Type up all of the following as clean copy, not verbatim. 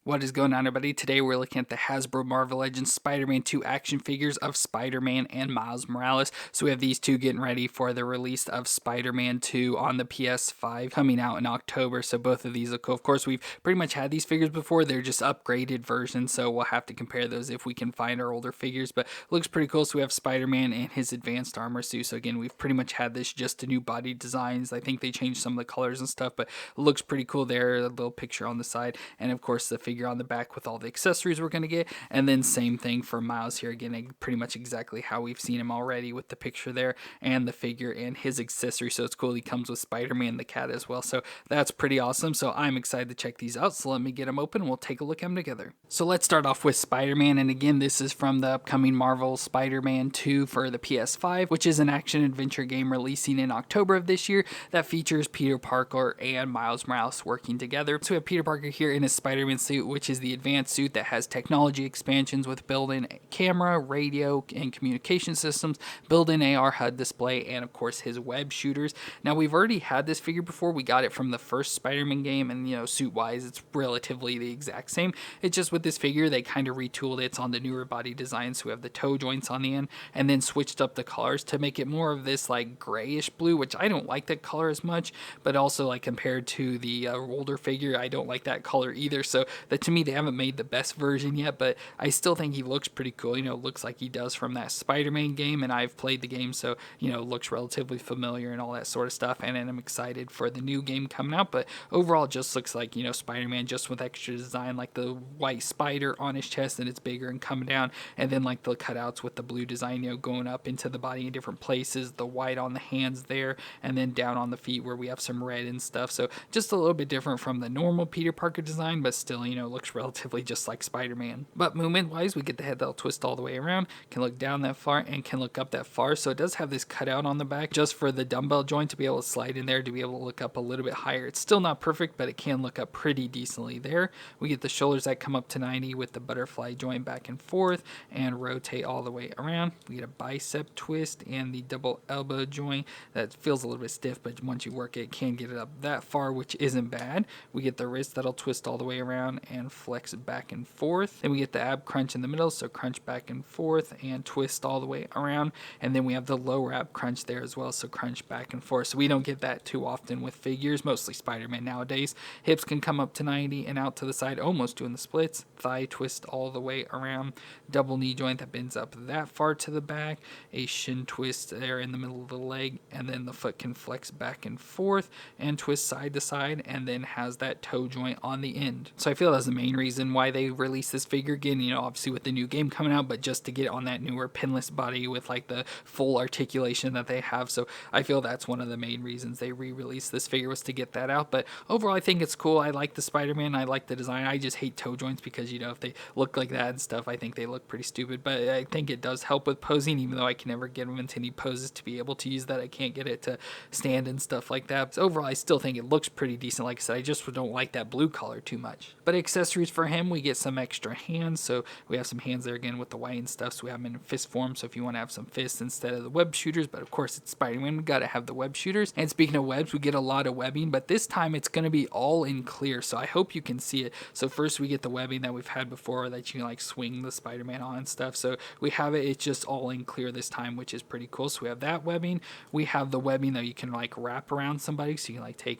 What is going on, everybody? Today we're looking at the Hasbro Marvel Legends Spider-Man 2 action figures of Spider-Man and Miles Morales. So we have these two getting ready for the release of Spider-Man 2 on the PS5 coming out in October. So both of these look cool. Of course, we've pretty much had these figures before. They're just upgraded versions, so we'll have to compare those if we can find our older figures. But it looks pretty cool. So we have Spider-Man and his advanced armor suit. So again, we've pretty much had this, just a new body designs. I think they changed some of the colors and stuff, but it looks pretty cool there. A little picture on the side, and of course the figure on the back with all the accessories we're going to get. And then same thing for Miles here, again pretty much exactly how we've seen him already with the picture there and the figure and his accessory. So it's cool, he comes with Spider-Man the cat as well, so that's pretty awesome. So I'm excited to check these out, so let me get them open and we'll take a look at them together. So let's start off with Spider-Man, and again this is from the upcoming Marvel Spider-Man 2 for the PS5, which is an action adventure game releasing in October of this year that features Peter Parker and Miles Morales working together. So we have Peter Parker here in his Spider-Man suit, which is the advanced suit that has technology expansions with built-in camera, radio, and communication systems, built-in AR HUD display, and of course his web shooters. Now we've already had this figure before. We got it from the first Spider-Man game, and suit-wise it's relatively the exact same. It's just with this figure they kind of retooled it. It's on the newer body design, so we have the toe joints on the end, and then switched up the colors to make it more of this like grayish blue, which I don't like that color as much, but also like compared to the older figure, I don't like that color either. So that, to me, they haven't made the best version yet, but I still think he looks pretty cool. Looks like he does from that Spider-Man game, and I've played the game, so looks relatively familiar and all that sort of stuff. And then I'm excited for the new game coming out, but overall it just looks like Spider-Man, just with extra design, like the white spider on his chest and it's bigger and coming down, and then like the cutouts with the blue design going up into the body in different places, the white on the hands there, and then down on the feet where we have some red and stuff. So just a little bit different from the normal Peter Parker design, but still looks relatively just like Spider-Man. But movement wise, we get the head that'll twist all the way around, can look down that far and can look up that far. So it does have this cutout on the back just for the dumbbell joint to be able to slide in there to be able to look up a little bit higher. It's still not perfect, but it can look up pretty decently there. We get the shoulders that come up to 90 with the butterfly joint back and forth and rotate all the way around. We get a bicep twist and the double elbow joint that feels a little bit stiff, but once you work it can get it up that far, which isn't bad. We get the wrist that'll twist all the way around and flex back and forth. Then we get the ab crunch in the middle, so crunch back and forth and twist all the way around. And then we have the lower ab crunch there as well, so crunch back and forth. So we don't get that too often with figures, mostly Spider-Man nowadays. Hips can come up to 90 and out to the side, almost doing the splits. Thigh twist all the way around. Double knee joint that bends up that far to the back. A shin twist there in the middle of the leg, and then the foot can flex back and forth and twist side to side, and then has that toe joint on the end. So I feel that's the main reason why they released this figure again, obviously with the new game coming out, but just to get on that newer pinless body with like the full articulation that they have. So I feel that's one of the main reasons they re-released this figure, was to get that out. But overall I think it's cool. I like the Spider-Man, I like the design. I just hate toe joints because if they look like that and stuff, I think they look pretty stupid. But I think it does help with posing, even though I can never get them into any poses to be able to use that. I can't get it to stand and stuff like that. So overall I still think it looks pretty decent. Like I said, I just don't like that blue color too much. But accessories for him, we get some extra hands. So we have some hands there again with the white and stuff, so we have them in fist form, so if you want to have some fists instead of the web shooters. But of course it's Spider-Man, we gotta have the web shooters. And speaking of webs, we get a lot of webbing, but this time it's going to be all in clear, so I hope you can see it. So first we get the webbing that we've had before that you can like swing the Spider-Man on and stuff. So we have it's just all in clear this time, which is pretty cool. So we have that webbing. We have the webbing that you can like wrap around somebody, so you can like take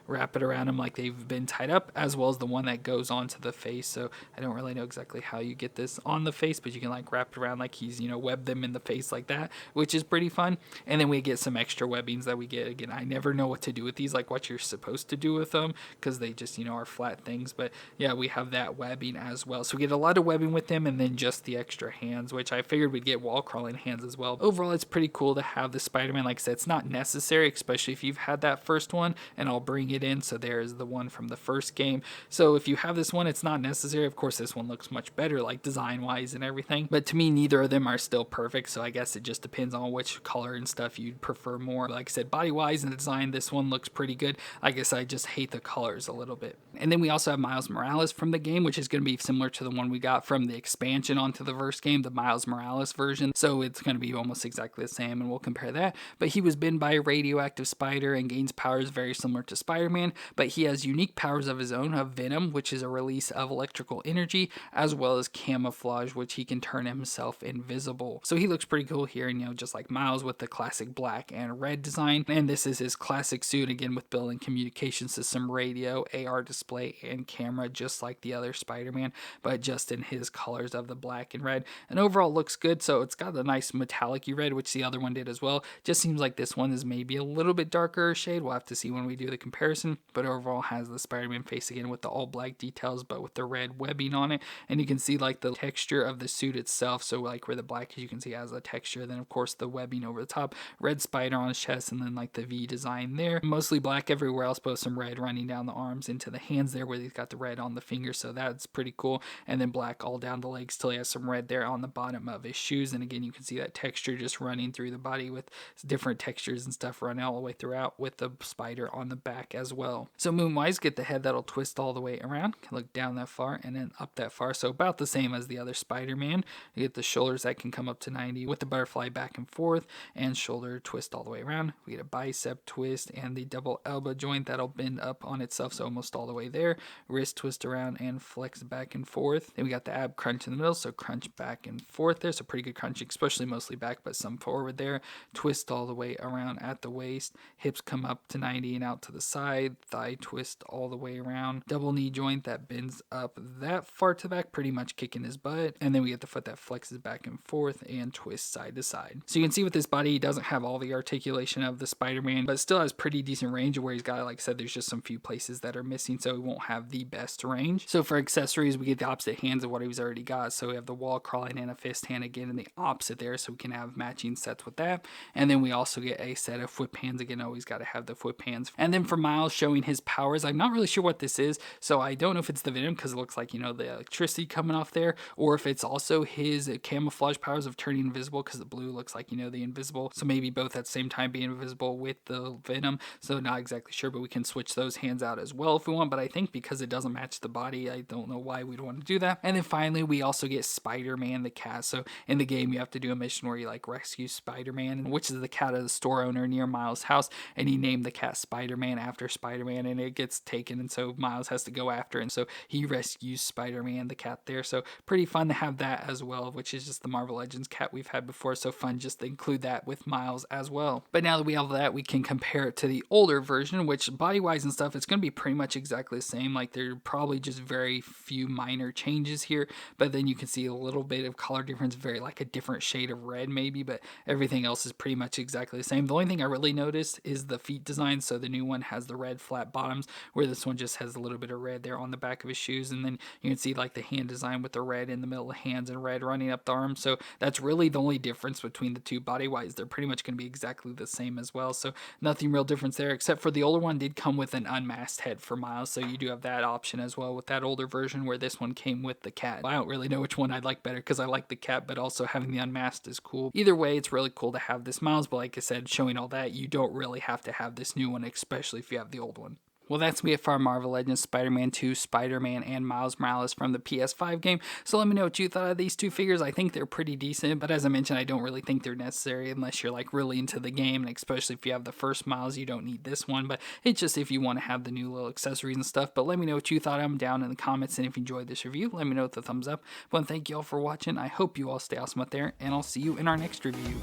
wrap it around them like they've been tied up, as well as the one that goes onto the face. So I don't really know exactly how you get this on the face, but you can like wrap it around like he's web them in the face like that, which is pretty fun. And then we get some extra webbings that we get. Again, I never know what to do with these, like what you're supposed to do with them, because they just are flat things. But yeah, we have that webbing as well, so we get a lot of webbing with them. And then just the extra hands, which I figured we'd get wall crawling hands as well. Overall it's pretty cool to have the Spider-Man. Like I said, it's not necessary, especially if you've had that first one, and I'll bring it in. So there's the one from the first game. So if you have this one, it's not necessary. Of course this one looks much better, like design wise and everything, but to me neither of them are still perfect. So I guess it just depends on which color and stuff you'd prefer more. Like I said, body wise and design, this one looks pretty good. I guess I just hate the colors a little bit. And then we also have Miles Morales from the game, which is going to be similar to the one we got from the expansion onto the first game, the Miles Morales version. So it's going to be almost exactly the same, and we'll compare that. But he was bitten by a radioactive spider and gains powers very similar to Spider-Man, but he has unique powers of his own, of Venom, which is a release of electrical energy, as well as camouflage, which he can turn himself invisible. So he looks pretty cool here, and just like Miles with the classic black and red design. And this is his classic suit, again with built-in communication system, radio, AR display, and camera, just like the other Spider-Man, but just in his colors of the black and red. And overall looks good. So it's got a nice metallic-y red, which the other one did as well. Just seems like this one is maybe a little bit darker shade. We'll have to see when we do the comparison, but overall has the Spider-Man face again with the all black details, but with the red webbing on it. And you can see like the texture of the suit itself. So like where the black is, you can see has a texture. Then of course the webbing over the top, red spider on his chest, and then like the V design there. Mostly black everywhere else, but some red running down the arms into the hands there where he's got the red on the finger. So that's pretty cool. And then black all down the legs till he has some red there on the bottom of his shoes. And again, you can see that texture just running through the body with different textures and stuff running all the way throughout with the spider on the back as well. So moon-wise, get the head that'll twist all the way around. Can look down that far and then up that far. So about the same as the other Spider-Man. You get the shoulders that can come up to 90 with the butterfly back and forth and shoulder twist all the way around. We get a bicep twist and the double elbow joint that'll bend up on itself, so almost all the way there. Wrist twist around and flex back and forth. Then we got the ab crunch in the middle, so crunch back and forth there. So pretty good crunching, especially mostly back, but some forward there. Twist all the way around at the waist. Hips come up to 90 and out to the side. Thigh twist all the way around. Double knee joint that bends up that far to the back, pretty much kicking his butt. And then we get the foot that flexes back and forth and twists side to side. So you can see with this body, he doesn't have all the articulation of the Spider-Man, but still has pretty decent range where he's got, like I said, there's just some few places that are missing, so he won't have the best range. So for accessories, we get the opposite hands of what he's already got. So we have the wall crawling and a fist hand again in the opposite there, so we can have matching sets with that. And then we also get a set of foot pans. Again, always got to have the foot pans. And then for Miles showing his powers, I'm not really sure what this is, so I don't know if it's the Venom because it looks like, the electricity coming off there, or if it's also his camouflage powers of turning invisible because the blue looks like, the invisible. So maybe both at the same time being invisible with the Venom. So not exactly sure, but we can switch those hands out as well if we want. But I think because it doesn't match the body, I don't know why we'd want to do that. And then finally, we also get Spider-Man the cat. So in the game, you have to do a mission where you rescue Spider-Man, which is the cat of the store owner near Miles' house. And he named the cat Spider-Man after Spider-Man, and it gets taken. And so Miles has to go after it. And so he rescues Spider-Man the cat there. So pretty fun to have that as well, which is just the Marvel Legends cat we've had before. So fun just to include that with Miles as well. But now that we have that, we can compare it to the older version, which body-wise and stuff, it's going to be pretty much exactly the same. There are probably just very few minor changes here, but then you can see a little bit of color difference, very a different shade of red maybe, but everything else is pretty much exactly the same. The only thing I really noticed is the feet design. So the new one has the red flat bottoms, where this one just has a little bit of red there on the back of his shoes. And then you can see the hand design with the red in the middle of the hands and red running up the arms. So that's really the only difference between the two. Body-wise, they're pretty much going to be exactly the same as well. So nothing real difference there, except for the older one did come with an unmasked head for Miles. So you do have that option as well with that older version, where this one came with the cat. I don't really know which one I'd like better because I like the cat, but also having the unmasked is cool. Either way, it's really cool to have this Miles, but like I said, showing all that, you don't really have to have this new one, especially if you have the old one. Well, that's me for our Marvel Legends Spider-Man 2, Spider-Man, and Miles Morales from the PS5 game. So let me know what you thought of these two figures. I think they're pretty decent, but as I mentioned, I don't really think they're necessary unless you're really into the game, and especially if you have the first Miles, you don't need this one, but it's just if you want to have the new little accessories and stuff. But let me know what you thought of them down in the comments, and if you enjoyed this review, let me know with the thumbs up. But thank you all for watching. I hope you all stay awesome out there, and I'll see you in our next review.